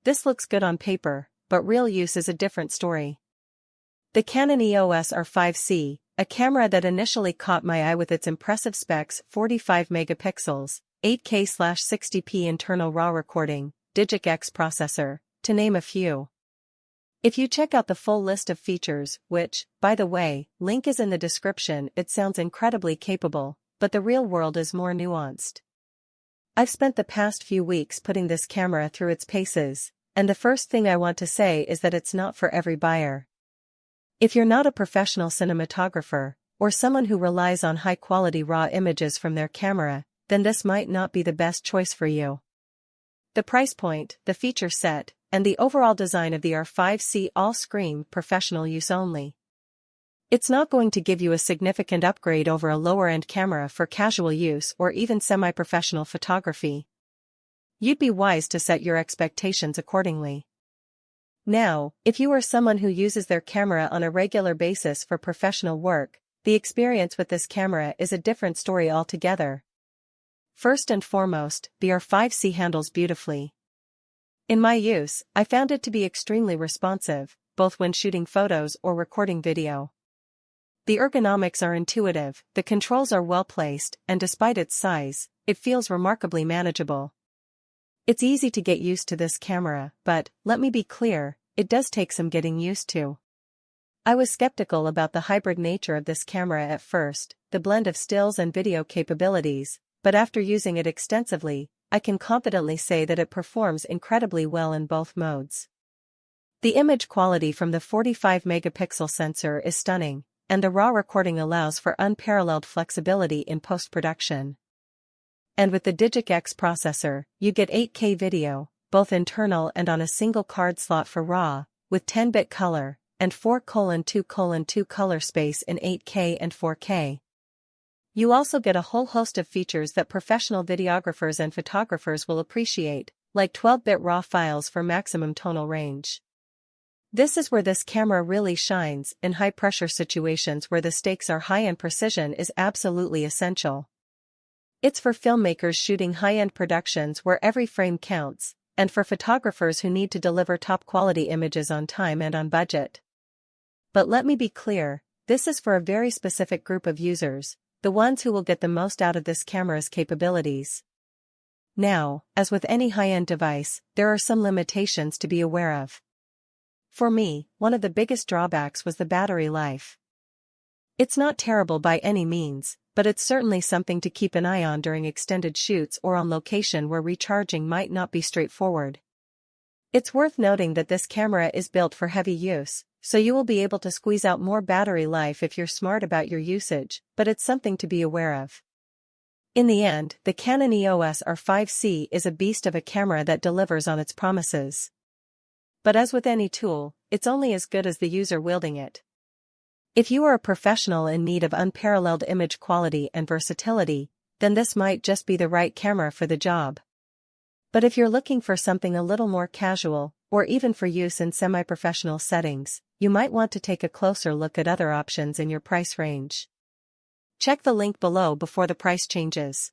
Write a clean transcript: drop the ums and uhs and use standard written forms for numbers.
this looks good on paper, but real use is a different story. The Canon EOS R5C, a camera that initially caught my eye with its impressive specs: 45 megapixels, 8K/60p internal RAW recording, DigicX processor, to name a few. If you check out the full list of features, which, by the way, link is in the description, it sounds incredibly capable, but the real world is more nuanced. I've spent the past few weeks putting this camera through its paces, and the first thing I want to say is that it's not for every buyer. If you're not a professional cinematographer, or someone who relies on high-quality RAW images from their camera, then this might not be the best choice for you. The price point, the feature set, and the overall design of the R5C all scream professional use only. It's not going to give you a significant upgrade over a lower-end camera for casual use or even semi-professional photography. You'd be wise to set your expectations accordingly. Now, if you are someone who uses their camera on a regular basis for professional work, the experience with this camera is a different story altogether. First and foremost, the R5C handles beautifully. In my use, I found it to be extremely responsive, both when shooting photos or recording video. The ergonomics are intuitive, the controls are well placed, and despite its size, it feels remarkably manageable. It's easy to get used to this camera, but, let me be clear, it does take some getting used to. I was skeptical about the hybrid nature of this camera at first, the blend of stills and video capabilities, but after using it extensively, I can confidently say that it performs incredibly well in both modes. The image quality from the 45 megapixel sensor is stunning, and the RAW recording allows for unparalleled flexibility in post-production. And with the DigicX processor, you get 8K video, both internal and on a single card slot for RAW, with 10-bit color, and 4:2:2 color space in 8K and 4K. You also get a whole host of features that professional videographers and photographers will appreciate, like 12-bit RAW files for maximum tonal range. This is where this camera really shines, in high-pressure situations where the stakes are high and precision is absolutely essential. It's for filmmakers shooting high-end productions where every frame counts, and for photographers who need to deliver top-quality images on time and on budget. But let me be clear, this is for a very specific group of users, the ones who will get the most out of this camera's capabilities. Now, as with any high-end device, there are some limitations to be aware of. For me, one of the biggest drawbacks was the battery life. It's not terrible by any means, but it's certainly something to keep an eye on during extended shoots or on location where recharging might not be straightforward. It's worth noting that this camera is built for heavy use, so you will be able to squeeze out more battery life if you're smart about your usage, but it's something to be aware of. In the end, the Canon EOS R5C is a beast of a camera that delivers on its promises. But as with any tool, it's only as good as the user wielding it. If you are a professional in need of unparalleled image quality and versatility, then this might just be the right camera for the job. But if you're looking for something a little more casual, or even for use in semi-professional settings, you might want to take a closer look at other options in your price range. Check the link below before the price changes.